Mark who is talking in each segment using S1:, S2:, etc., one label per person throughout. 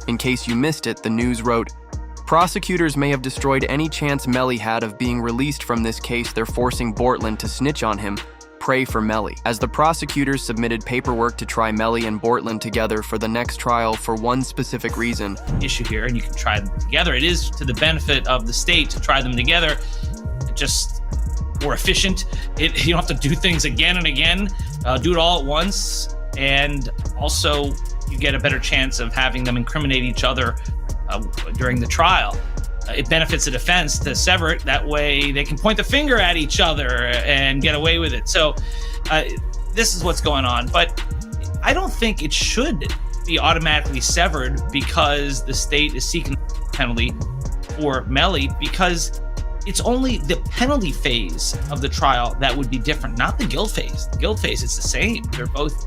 S1: In case you missed it, the news wrote, "Prosecutors may have destroyed any chance Melly had of being released from this case. They're forcing Bortlen to snitch on him. Pray for Melly." As the prosecutors submitted paperwork to try Melly and Bortlen together for the next trial for one specific reason.
S2: Issue here, and you can try them together. It is to the benefit of the state to try them together. Just more efficient. You don't have to do things again and again. Do it all at once, and also you get a better chance of having them incriminate each other during the trial. It benefits the defense to sever it. That way they can point the finger at each other and get away with it. So this is what's going on. But I don't think it should be automatically severed because the state is seeking a penalty for Melly, because it's only the penalty phase of the trial that would be different, not the guilt phase. The guilt phase is the same. They're both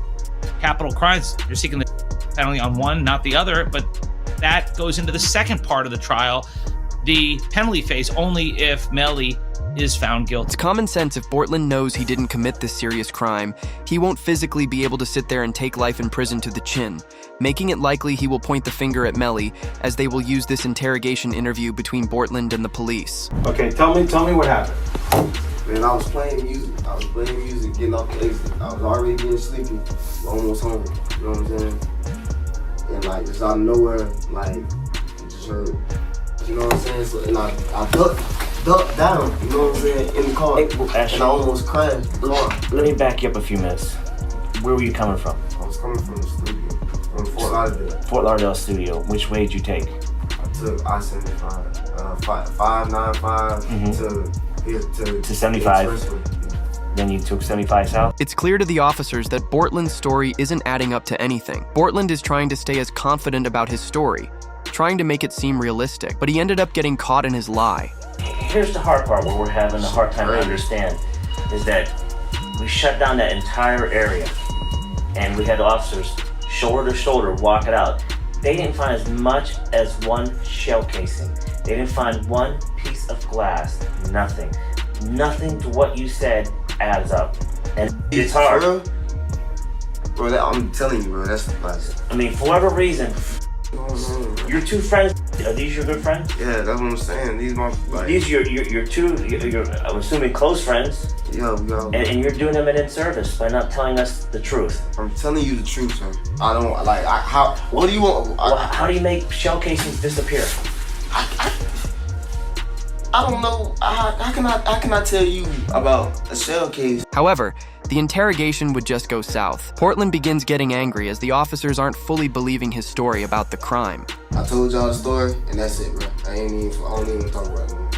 S2: capital crimes. You're seeking the penalty on one, not the other, but that goes into the second part of the trial, the penalty phase, only if Melly is found guilty.
S1: It's common sense if Bortlen knows he didn't commit this serious crime, he won't physically be able to sit there and take life in prison to the chin, making it likely he will point the finger at Melly, as they will use this interrogation interview between Bortlen and the police.
S3: Okay, tell me what happened.
S4: Man, I was playing music, getting off the exit. I was already getting sleepy, almost home, you know what I'm saying? And like, just out of nowhere, like, I just heard, you know what I'm saying? So, and I ducked down, you know what I'm saying, in the car, and I almost crashed.
S5: Let me back you up a few minutes. Where were you coming from?
S4: I was coming from the studio, from Fort Lauderdale.
S5: Fort Lauderdale studio. Which way did you take?
S4: I took I-75, 595 to
S5: 75. Then you took 75 south?
S1: It's clear to the officers that Bortlen's story isn't adding up to anything. Bortlen is trying to stay as confident about his story, trying to make it seem realistic, but he ended up getting caught in his lie.
S5: Here's the hard part where we're having a hard time to understand, is that we shut down that entire area and we had officers shoulder to shoulder walk it out. They didn't find as much as one shell casing. They didn't find one piece of glass, nothing. Nothing to what you said adds up. And it's hard.
S4: Bro, I'm telling you, bro, that's
S5: I mean, for whatever reason, your two friends, are these your good friends?
S4: Yeah, that's what I'm saying. These my like,
S5: these your two, I'm assuming close friends.
S4: Yo.
S5: And you're doing them an in-service by not telling us the truth.
S4: I'm telling you the truth, man. I don't like. What do you want?
S5: How do you make shell casings disappear?
S4: I don't know. How can I tell you about a shell case?
S1: However, the interrogation would just go south. Bortlen begins getting angry as the officers aren't fully believing his story about the crime.
S4: I told y'all the story, and that's it, bro. I don't even talk about it anymore.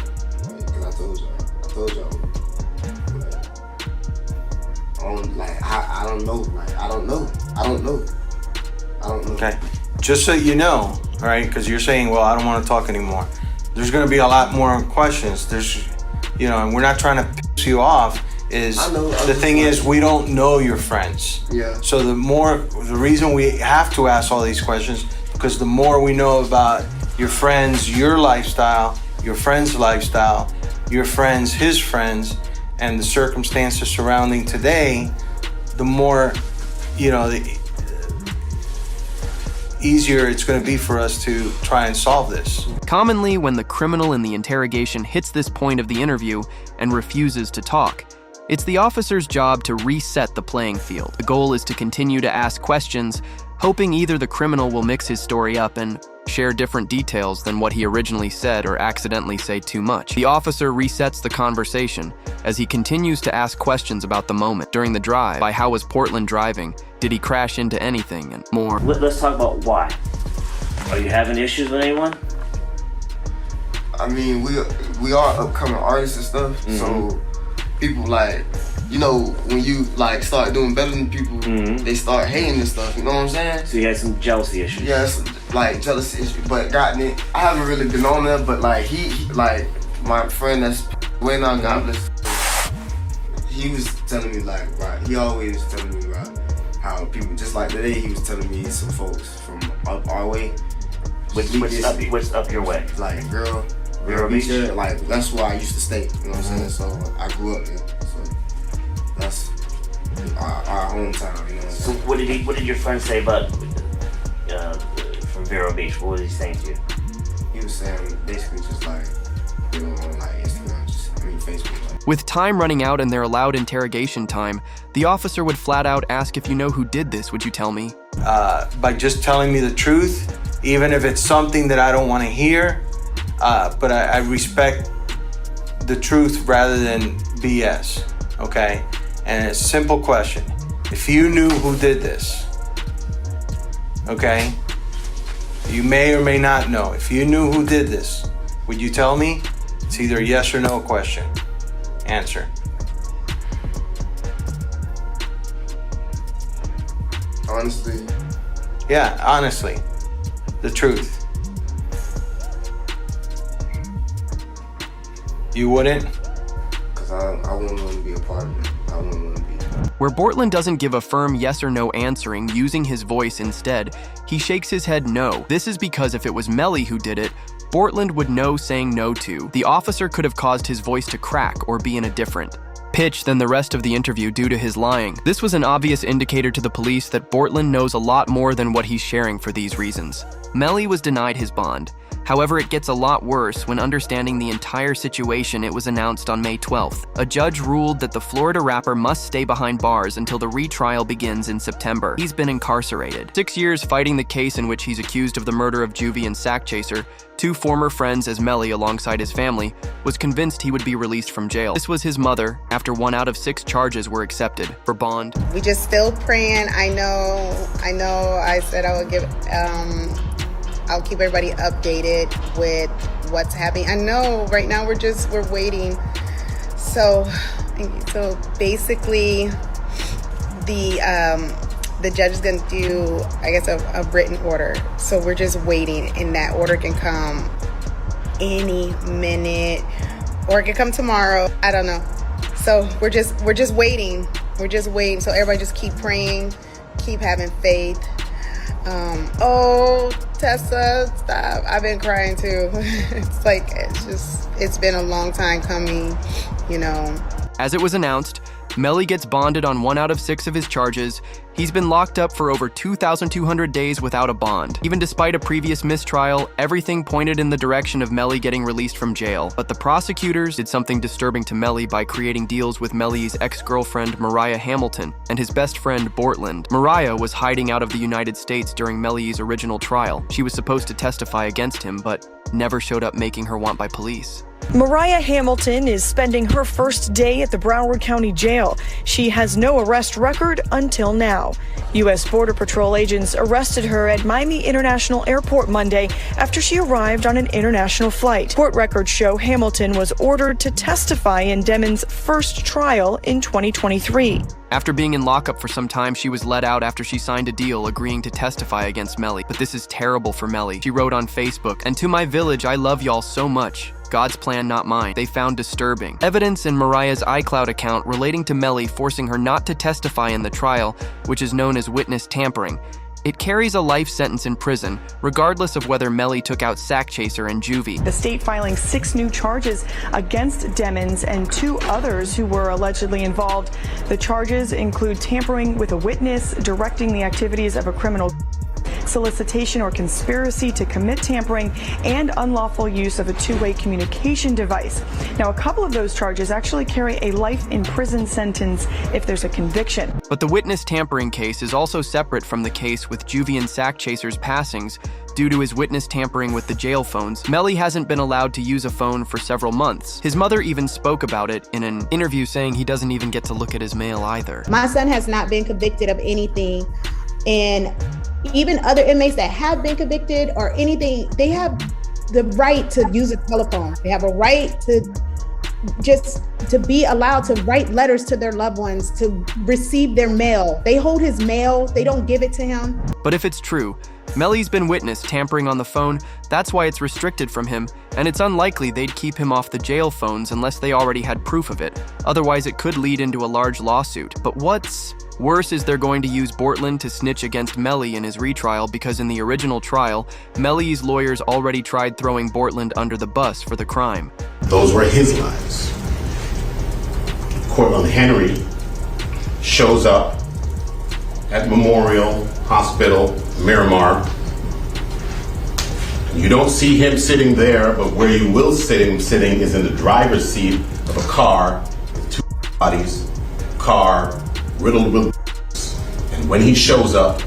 S4: Like, cause I told y'all. I don't know.
S3: Okay, just so you know, all right, because you're saying, well, I don't want to talk anymore. There's going to be a lot more questions. And we're not trying to piss you off. The thing is, we don't know your friends.
S4: Yeah.
S3: So the reason we have to ask all these questions, because the more we know about your friends, your lifestyle, your friend's lifestyle, your friends, his friends, and the circumstances surrounding today, the more, the easier it's going to be for us to try and solve this.
S1: Commonly, when the criminal in the interrogation hits this point of the interview and refuses to talk, it's the officer's job to reset the playing field. The goal is to continue to ask questions, hoping either the criminal will mix his story up and share different details than what he originally said or accidentally say too much. The officer resets the conversation as he continues to ask questions about the moment during the drive. By how was Bortlen driving? Did he crash into anything? And more.
S5: Let's talk about why. Are you having issues with anyone?
S4: I mean, we are upcoming artists and stuff, so people when you start doing better than people, they start hating and stuff, you know what I'm saying?
S5: So you had some jealousy issues?
S4: Yeah, it's jealousy issues, but I haven't really been on there, but he my friend that's way now, God bless, he was telling me he always telling me how people, just like today, he was telling me some folks from up our way.
S5: What's up your way?
S4: Like Girl Beach, that's where I used to stay, you know what I'm saying? So I grew up there, so that's our hometown, you know what I'm saying?
S5: So what did your friend say about from from Vero Beach. What was he saying to you?
S4: He was saying basically just like, you know, on like Instagram, Facebook. Like.
S1: With time running out and their allowed interrogation time, the officer would flat out ask, if you know who did this, would you tell me?
S3: By just telling me the truth, even if it's something that I don't want to hear, but I respect the truth rather than BS, okay? And it's a simple question. If you knew who did this, okay? You may or may not know. If you knew who did this, would you tell me? It's either a yes or no question. Answer.
S4: Honestly.
S3: Yeah, honestly. The truth. You wouldn't?
S4: Because I wouldn't want to be a part of it. I wouldn't want to be.
S1: Where Bortlen doesn't give a firm yes or no answering, using his voice instead, he shakes his head no. This is because if it was Melly who did it, Bortlen would know saying no to. The officer could have caused his voice to crack or be in a different pitch than the rest of the interview due to his lying. This was an obvious indicator to the police that Bortlen knows a lot more than what he's sharing for these reasons. Melly was denied his bond. However, it gets a lot worse when understanding the entire situation. It was announced on May 12th. A judge ruled that the Florida rapper must stay behind bars until the retrial begins in September. He's been incarcerated. 6 years fighting the case in which he's accused of the murder of Juvie and Sack Chaser, 2 former friends as Melly alongside his family, was convinced he would be released from jail. This was his mother after 1 out of 6 charges were accepted for bond.
S6: We just still praying. I know I said I would give I'll keep everybody updated with what's happening. I know right now we're waiting. So basically the judge is going to do, I guess, a written order. So we're just waiting, and that order can come any minute, or it can come tomorrow. I don't know. So we're just waiting. We're just waiting. So everybody just keep praying, keep having faith. Oh, Tessa, stop. I've been crying too. It's been a long time coming, you know.
S1: As it was announced, Melly gets bonded on 1 out of 6 of his charges. He's been locked up for over 2,200 days without a bond. Even despite a previous mistrial, everything pointed in the direction of Melly getting released from jail. But the prosecutors did something disturbing to Melly by creating deals with Melly's ex-girlfriend Mariah Hamilton and his best friend Bortlen. Mariah was hiding out of the United States during Melly's original trial. She was supposed to testify against him, but never showed up, making her want by police.
S7: Mariah Hamilton is spending her first day at the Broward County Jail. She has no arrest record until now. U.S. Border Patrol agents arrested her at Miami International Airport Monday after she arrived on an international flight. Court records show Hamilton was ordered to testify in Demon's first trial in 2023.
S1: After being in lockup for some time, she was let out after she signed a deal agreeing to testify against Melly. But this is terrible for Melly. She wrote on Facebook, "And to my village, I love y'all so much. God's plan, not mine." They found disturbing evidence in Mariah's iCloud account relating to Melly forcing her not to testify in the trial, which is known as witness tampering. It carries a life sentence in prison, regardless of whether Melly took out Sack Chaser and Juvie.
S7: The state filing 6 new charges against Demons and 2 others who were allegedly involved. The charges include tampering with a witness, directing the activities of a criminal, solicitation or conspiracy to commit tampering, and unlawful use of a 2-way communication device. Now, a couple of those charges actually carry a life in prison sentence if there's a conviction.
S1: But the witness tampering case is also separate from the case with Juvie and Sack Chaser's passings due to his witness tampering with the jail phones. Melly hasn't been allowed to use a phone for several months. His mother even spoke about it in an interview, saying he doesn't even get to look at his mail either.
S6: My son has not been convicted of anything, and even other inmates that have been convicted or anything, they have the right to use a telephone. They have a right to be allowed to write letters to their loved ones, to receive their mail. They hold his mail, they don't give it to him.
S1: But if it's true, Melly's been witnessed tampering on the phone, that's why it's restricted from him, and it's unlikely they'd keep him off the jail phones unless they already had proof of it. Otherwise, it could lead into a large lawsuit. But what's worse is they're going to use Bortlen to snitch against Melly in his retrial, because in the original trial, Melly's lawyers already tried throwing Bortlen under the bus for the crime.
S8: Those were his lies. Cortland Henry shows up at Memorial Hospital, Miramar, You don't see him sitting there, but where you will see him sitting is in the driver's seat of a car with two bodies, car riddled with. And when he shows up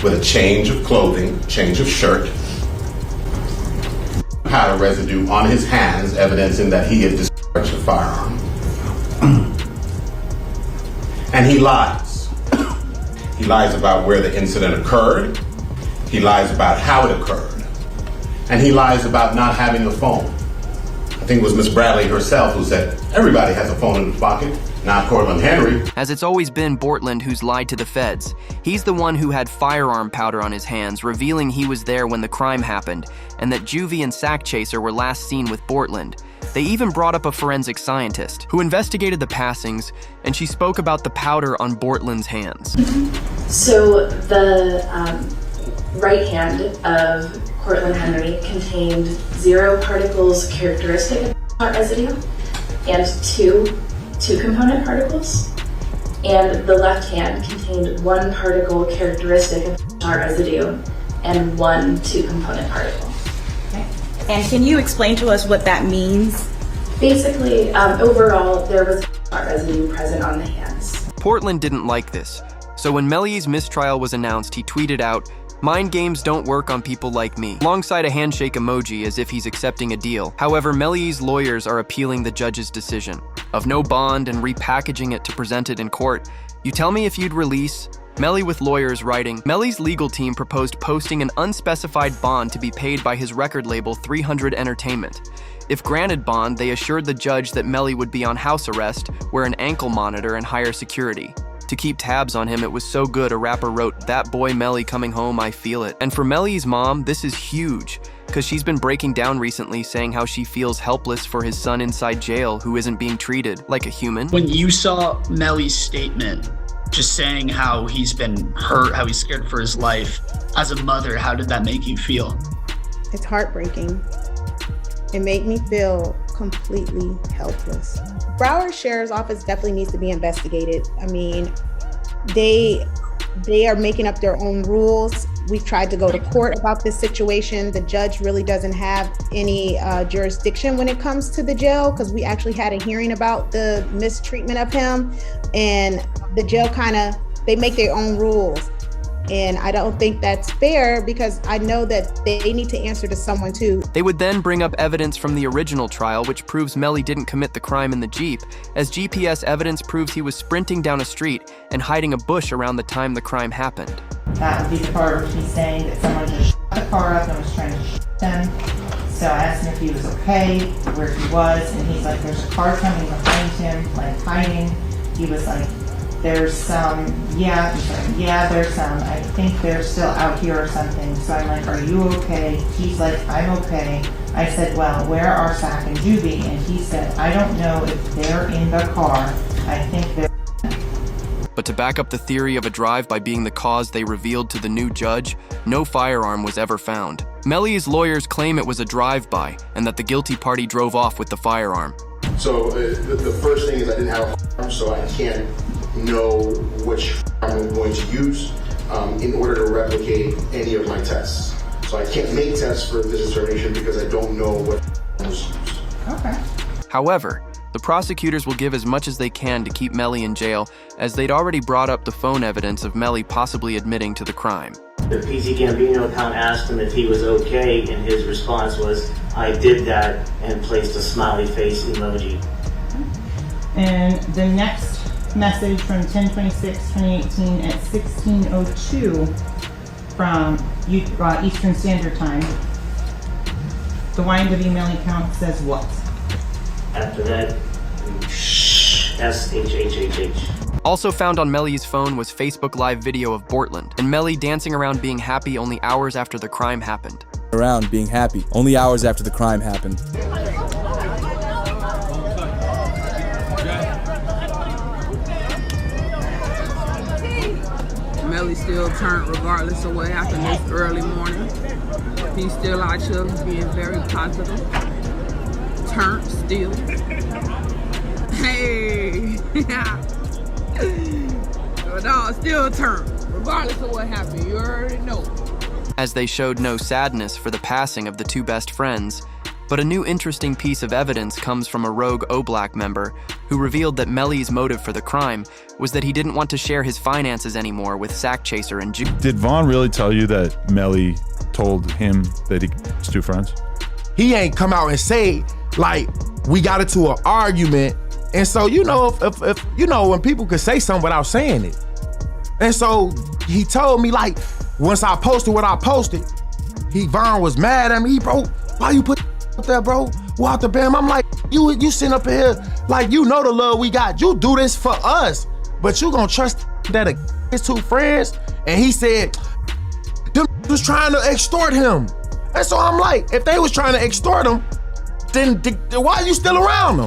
S8: with a change of clothing, change of shirt, powder residue on his hands, evidencing that he had discharged a firearm. And he lies. He lies about where the incident occurred. He lies about how it occurred. And he lies about not having a phone. I think it was Miss Bradley herself who said, everybody has a phone in his pocket, not Cortland Henry.
S1: As it's always been Bortlen who's lied to the feds. He's the one who had firearm powder on his hands, revealing he was there when the crime happened, and that Juvie and Sack Chaser were last seen with Bortlen. They even brought up a forensic scientist who investigated the passings, and she spoke about the powder on Bortlen's hands.
S9: So the right hand of Cortland Henry contained 0 particles characteristic of hot residue and two component particles, and the left hand contained 1 particle characteristic of hot residue and 1 two-component particle.
S10: Okay. And can you explain to us what that means?
S9: Basically, overall, there was hot residue present on the hands.
S1: Bortlen didn't like this, so when Melly's mistrial was announced, he tweeted out, "Mind games don't work on people like me," alongside a handshake emoji as if he's accepting a deal. However, Melly's lawyers are appealing the judge's decision of no bond and repackaging it to present it in court. You tell me if you'd release. Melly with lawyers writing, Melly's legal team proposed posting an unspecified bond to be paid by his record label 300 Entertainment. If granted bond, they assured the judge that Melly would be on house arrest, wear an ankle monitor, and hire security. To keep tabs on him, it was so good a rapper wrote, "That boy Melly coming home, I feel it." And for Melly's mom, this is huge, because she's been breaking down recently saying how she feels helpless for his son inside jail who isn't being treated like a human.
S11: When you saw Melly's statement, just saying how he's been hurt, how he's scared for his life, as a mother, how did that make you feel?
S6: It's heartbreaking. It made me feel completely helpless. Broward Sheriff's Office definitely needs to be investigated. I mean, they are making up their own rules. We've tried to go to court about this situation. The judge really doesn't have any jurisdiction when it comes to the jail, because we actually had a hearing about the mistreatment of him, and the jail they make their own rules. And I don't think that's fair, because I know that they need to answer to someone too.
S1: They would then bring up evidence from the original trial which proves Melly didn't commit the crime in the Jeep, as GPS evidence proves he was sprinting down a street and hiding a bush around the time the crime happened.
S12: That would be the part where he's saying that someone just shot the car up and was trying to shoot them. So I asked him if he was okay, where he was, and he's like, there's a car coming behind him, like hiding. He was like, there's some, yeah, he's like, yeah, there's some, I think they're still out here or something. So I'm like, are you okay? He's like, I'm okay. I said, well, where are Sack and Juvie? And he said, I don't know if they're in the car. I think they're.
S1: But to back up the theory of a drive-by being the cause they revealed to the new judge, no firearm was ever found. Melly's lawyers claim it was a drive-by and that the guilty party drove off with the firearm.
S8: So the first thing is I didn't have a firearm, so I can't know which firearm I'm going to use in order to replicate any of my tests. So I can't make tests for this determination because I don't know what was used.
S12: Okay.
S1: However, the prosecutors will give as much as they can to keep Melly in jail, as they'd already brought up the phone evidence of Melly possibly admitting to the crime.
S5: The PZ Gambino account asked him if he was okay, and his response was, I did that, and placed a smiley face emoji.
S12: And the next message from 10/26/2018 at 16:02 from Eastern Standard Time. The YNW Melly account says what?
S5: After that, SHHHH.
S1: Also found on Melly's phone was Facebook Live video of Bortlen and Melly dancing around being happy only hours after the crime happened.
S13: Around being happy only hours after the crime happened.
S14: Melly still turned regardless of what happened this early morning. He's still out here being very positive. Turned still. Hey! The dog still turned regardless of what happened. You already know.
S1: As they showed no sadness for the passing of the two best friends. But a new interesting piece of evidence comes from a rogue O-Black member who revealed that Melly's motive for the crime was that he didn't want to share his finances anymore with Sack Chaser and Juke.
S15: Did Vaughn really tell you that Melly told him that he was two friends?
S16: He ain't come out and say, like, we got into an argument. And so, you know, if you know, when people could say something without saying it. And so he told me, like, once I posted what I posted, Vaughn was mad at me. Bro, why you put up there, bro? Walter Bam. I'm like, you sitting up here, like, you know the love we got. You do this for us, but you gonna trust that his two friends? And he said, them was trying to extort him. And so I'm like, if they was trying to extort him, then why are you still around them?